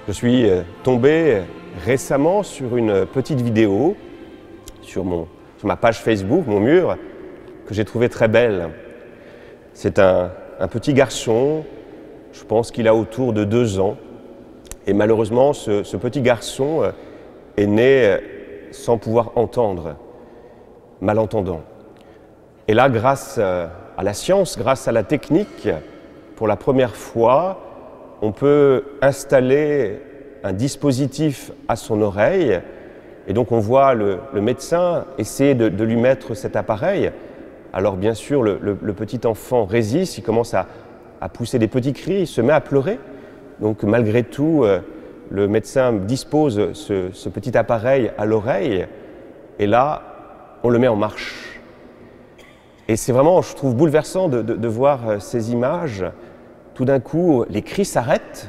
Je suis tombé récemment sur une petite vidéo sur ma page Facebook, mon mur, que j'ai trouvé très belle. C'est un petit garçon, je pense qu'il a autour de 2 ans, et malheureusement ce petit garçon est né sans pouvoir entendre, malentendant. Et là, grâce à la science, grâce à la technique, pour la première fois, on peut installer un dispositif à son oreille, et donc on voit le médecin essayer de lui mettre cet appareil. Alors bien sûr, le petit enfant résiste, il commence à pousser des petits cris, il se met à pleurer. Donc malgré tout, le médecin dispose ce petit appareil à l'oreille, et là, on le met en marche. Et c'est vraiment, je trouve, bouleversant de voir ces images. Tout d'un coup, les cris s'arrêtent,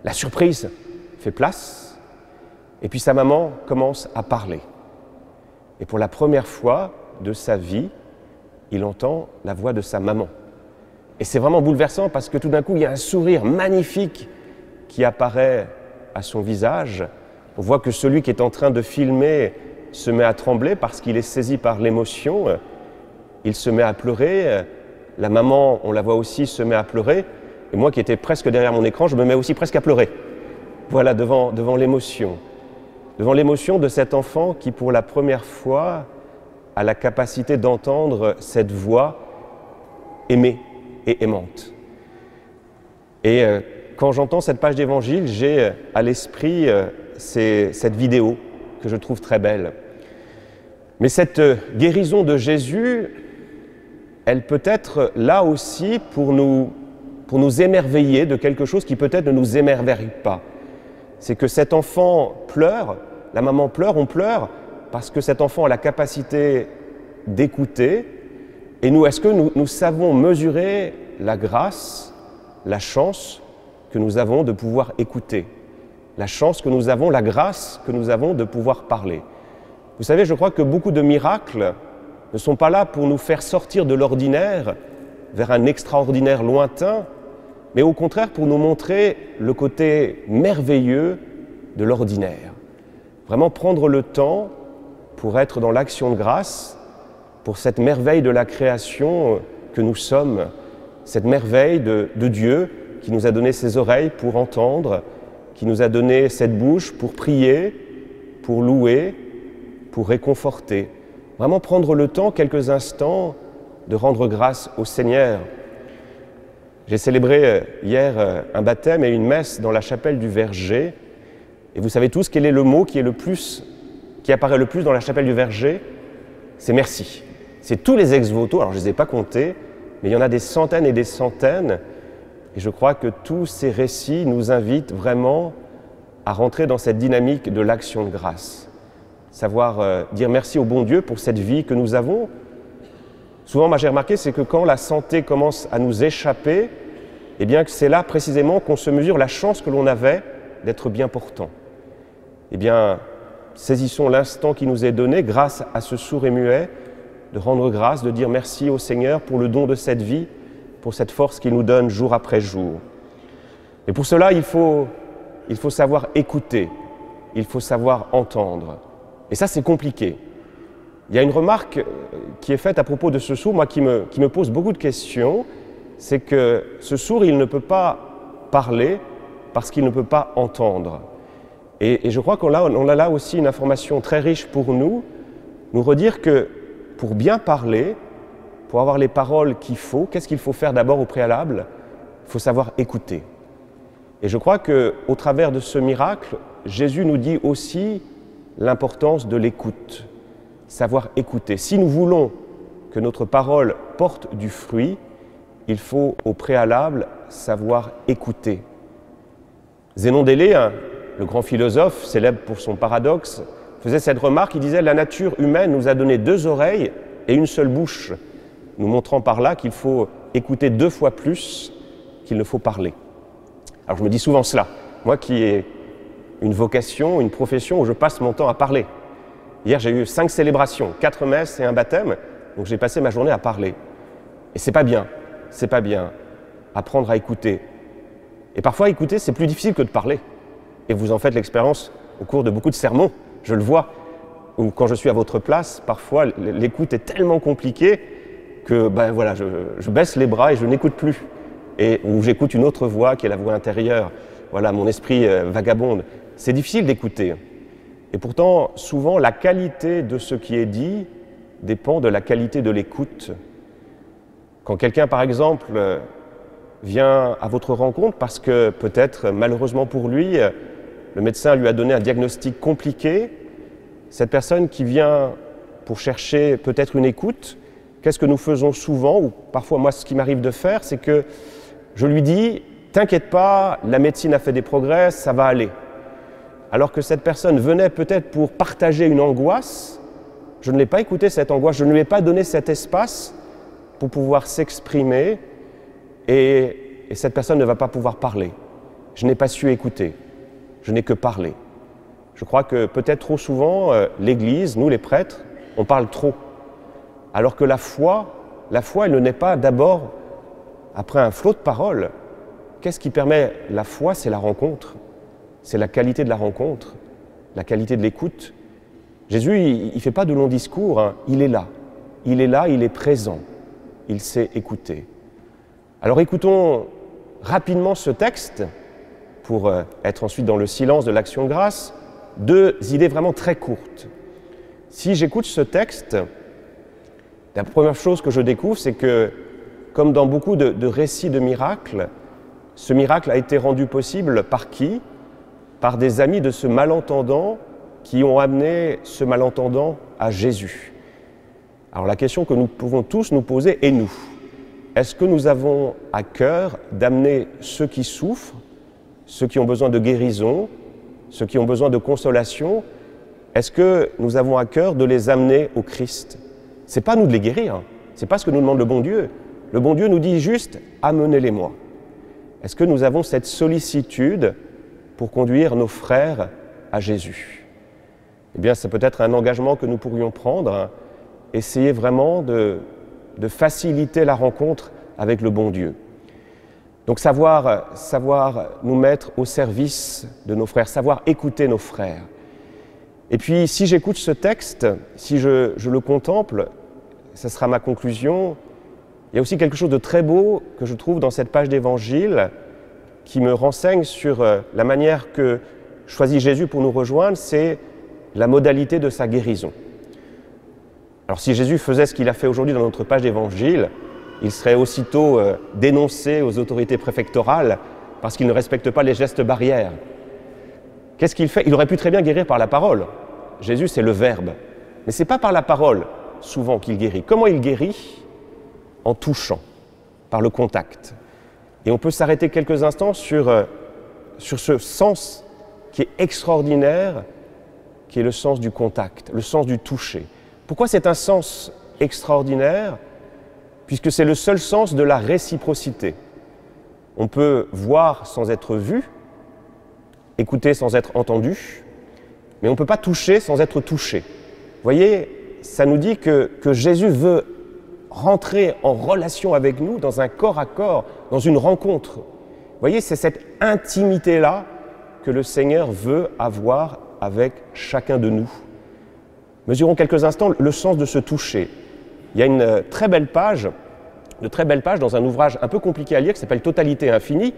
la surprise fait place, et puis sa maman commence à parler. Et pour la première fois de sa vie, il entend la voix de sa maman. Et c'est vraiment bouleversant parce que tout d'un coup, il y a un sourire magnifique qui apparaît à son visage. On voit que celui qui est en train de filmer se met à trembler parce qu'il est saisi par l'émotion. Il se met à pleurer. La maman, on la voit aussi, se met à pleurer. Et moi qui étais presque derrière mon écran, je me mets aussi presque à pleurer. Voilà, devant l'émotion. Devant l'émotion de cet enfant qui, pour la première fois, a la capacité d'entendre cette voix aimée et aimante. Et quand j'entends cette page d'évangile, j'ai à l'esprit cette vidéo que je trouve très belle. Mais cette guérison de Jésus, elle peut être là aussi pour nous émerveiller de quelque chose qui peut-être ne nous émerveille pas. C'est que cet enfant pleure, la maman pleure, on pleure, parce que cet enfant a la capacité d'écouter. Et nous, est-ce que nous savons mesurer la grâce, la chance que nous avons de pouvoir écouter, la chance que nous avons, la grâce que nous avons de pouvoir parler? Vous savez, je crois que beaucoup de miracles ne sont pas là pour nous faire sortir de l'ordinaire vers un extraordinaire lointain, mais au contraire pour nous montrer le côté merveilleux de l'ordinaire. Vraiment prendre le temps pour être dans l'action de grâce, pour cette merveille de la création que nous sommes, cette merveille de Dieu qui nous a donné ses oreilles pour entendre, qui nous a donné cette bouche pour prier, pour louer, pour réconforter. Vraiment prendre le temps, quelques instants, de rendre grâce au Seigneur. J'ai célébré hier un baptême et une messe dans la chapelle du Verger. Et vous savez tous quel est le mot qui apparaît le plus dans la chapelle du Verger? C'est merci. C'est tous les ex-voto, alors je ne les ai pas comptés, mais il y en a des centaines et des centaines. Et je crois que tous ces récits nous invitent vraiment à rentrer dans cette dynamique de l'action de grâce. Savoir dire merci au bon Dieu pour cette vie que nous avons. Souvent, moi j'ai remarqué, c'est que quand la santé commence à nous échapper, eh bien c'est là précisément qu'on se mesure la chance que l'on avait d'être bien portant. Eh bien, saisissons l'instant qui nous est donné grâce à ce sourd et muet, de rendre grâce, de dire merci au Seigneur pour le don de cette vie, pour cette force qu'il nous donne jour après jour. Et pour cela, il faut savoir écouter, il faut savoir entendre. Et ça, c'est compliqué. Il y a une remarque qui est faite à propos de ce sourd, moi, qui me pose beaucoup de questions, c'est que ce sourd, il ne peut pas parler parce qu'il ne peut pas entendre. Et je crois qu'on a là aussi une information très riche pour nous redire que pour bien parler, pour avoir les paroles qu'il faut, qu'est-ce qu'il faut faire d'abord au préalable? Il faut savoir écouter. Et je crois qu'au travers de ce miracle, Jésus nous dit aussi l'importance de l'écoute, savoir écouter. Si nous voulons que notre parole porte du fruit, il faut au préalable savoir écouter. Zénon d'Élée, le grand philosophe, célèbre pour son paradoxe, faisait cette remarque, il disait « La nature humaine nous a donné 2 oreilles et une seule bouche », nous montrant par là qu'il faut écouter 2 fois plus qu'il ne faut parler. Alors je me dis souvent cela, moi qui ai une vocation, une profession où je passe mon temps à parler. Hier j'ai eu 5 célébrations, 4 messes et un baptême, donc j'ai passé ma journée à parler. Et c'est pas bien, apprendre à écouter. Et parfois écouter c'est plus difficile que de parler. et vous en faites l'expérience au cours de beaucoup de sermons, je le vois, ou quand je suis à votre place, parfois l'écoute est tellement compliquée que voilà, je baisse les bras et je n'écoute plus, ou j'écoute une autre voix qui est la voix intérieure. Voilà, mon esprit vagabonde. C'est difficile d'écouter. Et pourtant, souvent, la qualité de ce qui est dit dépend de la qualité de l'écoute. Quand quelqu'un, par exemple, vient à votre rencontre parce que peut-être, malheureusement pour lui, le médecin lui a donné un diagnostic compliqué, cette personne qui vient pour chercher peut-être une écoute, qu'est-ce que nous faisons souvent, ou parfois moi ce qui m'arrive de faire, c'est que je lui dis « T'inquiète pas, la médecine a fait des progrès, ça va aller ». Alors que cette personne venait peut-être pour partager une angoisse, je ne l'ai pas écouté cette angoisse, je ne lui ai pas donné cet espace pour pouvoir s'exprimer et cette personne ne va pas pouvoir parler. Je n'ai pas su écouter, je n'ai que parlé. Je crois que peut-être trop souvent, l'Église, nous les prêtres, on parle trop. Alors que la foi, elle ne naît pas d'abord après un flot de paroles. Qu'est-ce qui permet la foi? C'est la rencontre. C'est la qualité de la rencontre, la qualité de l'écoute. Jésus, il ne fait pas de longs discours, hein. Il est là, il est présent, il sait écouter. Alors écoutons rapidement ce texte, pour être ensuite dans le silence de l'action de grâce, 2 idées vraiment très courtes. Si j'écoute ce texte, la première chose que je découvre, c'est que, comme dans beaucoup de récits de miracles, ce miracle a été rendu possible par qui? Par des amis de ce malentendant qui ont amené ce malentendant à Jésus. Alors la question que nous pouvons tous nous poser est nous. Est-ce que nous avons à cœur d'amener ceux qui souffrent, ceux qui ont besoin de guérison, ceux qui ont besoin de consolation, est-ce que nous avons à cœur de les amener au Christ? Ce n'est pas nous de les guérir, hein. Ce n'est pas ce que nous demande le bon Dieu. Le bon Dieu nous dit juste « amenez-les-moi ». Est-ce que nous avons cette sollicitude pour conduire nos frères à Jésus? Eh bien, c'est peut-être un engagement que nous pourrions prendre, hein. Essayer vraiment de faciliter la rencontre avec le bon Dieu. Donc savoir nous mettre au service de nos frères, savoir écouter nos frères. Et puis, si j'écoute ce texte, si je le contemple, ce sera ma conclusion. Il y a aussi quelque chose de très beau que je trouve dans cette page d'évangile qui me renseigne sur la manière que choisit Jésus pour nous rejoindre, c'est la modalité de sa guérison. Alors si Jésus faisait ce qu'il a fait aujourd'hui dans notre page d'évangile, il serait aussitôt dénoncé aux autorités préfectorales parce qu'il ne respecte pas les gestes barrières. Qu'est-ce qu'il fait? Il aurait pu très bien guérir par la parole. Jésus, c'est le Verbe. Mais ce n'est pas par la parole, souvent, qu'il guérit. Comment il guérit? En touchant, par le contact. Et on peut s'arrêter quelques instants sur ce sens qui est extraordinaire, qui est le sens du contact, le sens du toucher. Pourquoi c'est un sens extraordinaire? Puisque c'est le seul sens de la réciprocité. On peut voir sans être vu, écouter sans être entendu, mais on ne peut pas toucher sans être touché. Vous voyez, ça nous dit que Jésus veut rentrer en relation avec nous dans un corps à corps, dans une rencontre. Vous voyez, c'est cette intimité-là que le Seigneur veut avoir avec chacun de nous. Mesurons quelques instants le sens de ce toucher. Il y a de très belles pages dans un ouvrage un peu compliqué à lire qui s'appelle « Totalité infinie »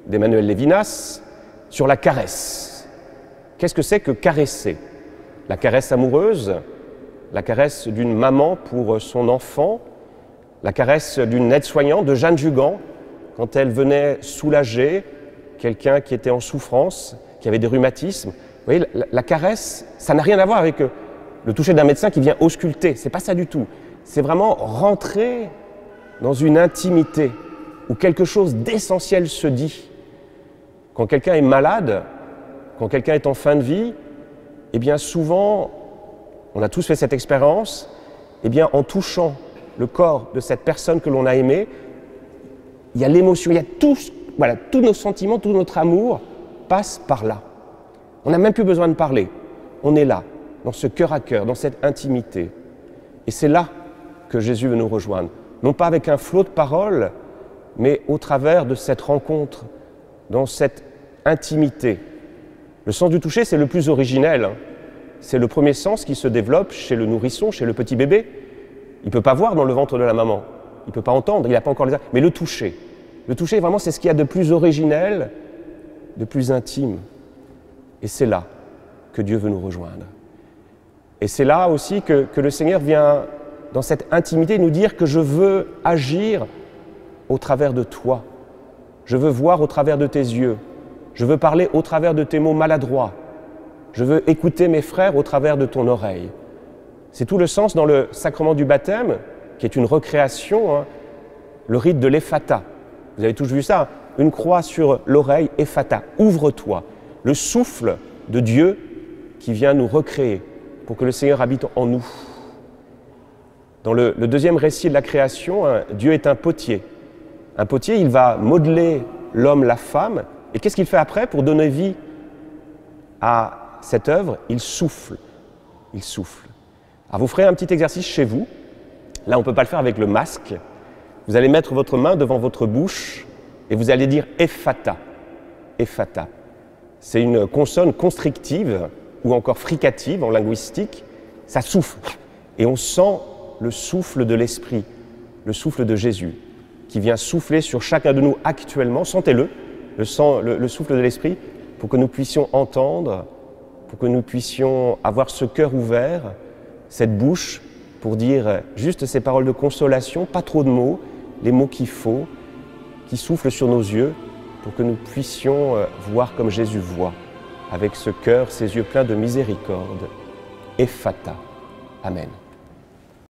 d'Emmanuel Levinas sur la caresse. Qu'est-ce que c'est que caresser? La caresse amoureuse, la caresse d'une maman pour son enfant, la caresse d'une aide-soignante, de Jeanne Jugan, quand elle venait soulager quelqu'un qui était en souffrance, qui avait des rhumatismes. Vous voyez, la caresse, ça n'a rien à voir avec le toucher d'un médecin qui vient ausculter. C'est pas ça du tout. C'est vraiment rentrer dans une intimité où quelque chose d'essentiel se dit. Quand quelqu'un est malade, quand quelqu'un est en fin de vie, eh bien souvent, on a tous fait cette expérience, eh bien en touchant le corps de cette personne que l'on a aimée, il y a l'émotion, il y a tout, voilà, tous nos sentiments, tout notre amour passe par là. On n'a même plus besoin de parler. On est là, dans ce cœur à cœur, dans cette intimité. Et c'est là que Jésus veut nous rejoindre. Non pas avec un flot de paroles, mais au travers de cette rencontre, dans cette intimité, Le sens du toucher, c'est le plus originel. C'est le premier sens qui se développe chez le nourrisson, chez le petit bébé. Il ne peut pas voir dans le ventre de la maman, il ne peut pas entendre, il n'a pas encore les... Mais le toucher, vraiment, c'est ce qu'il y a de plus originel, de plus intime. Et c'est là que Dieu veut nous rejoindre. Et c'est là aussi que le Seigneur vient, dans cette intimité, nous dire que je veux agir au travers de toi. Je veux voir au travers de tes yeux. Je veux parler au travers de tes mots maladroits. Je veux écouter mes frères au travers de ton oreille. C'est tout le sens dans le sacrement du baptême, qui est une recréation, le rite de l'ephata. Vous avez tous vu ça, une croix sur l'oreille, ephata, ouvre-toi. Le souffle de Dieu qui vient nous recréer pour que le Seigneur habite en nous. Dans le deuxième récit de la création, Dieu est un potier. Un potier, il va modeler l'homme, la femme, et qu'est-ce qu'il fait après pour donner vie à cette œuvre? Il souffle. Il souffle. Alors vous ferez un petit exercice chez vous. Là, on ne peut pas le faire avec le masque. Vous allez mettre votre main devant votre bouche et vous allez dire « ephata ». Ephata. C'est une consonne constrictive ou encore fricative en linguistique. Ça souffle. Et on sent le souffle de l'Esprit, le souffle de Jésus, qui vient souffler sur chacun de nous actuellement. Sentez-le, le souffle de l'Esprit, pour que nous puissions entendre, pour que nous puissions avoir ce cœur ouvert, cette bouche, pour dire juste ces paroles de consolation, pas trop de mots, les mots qu'il faut, qui soufflent sur nos yeux, pour que nous puissions voir comme Jésus voit, avec ce cœur, ces yeux pleins de miséricorde. Ephata. Amen.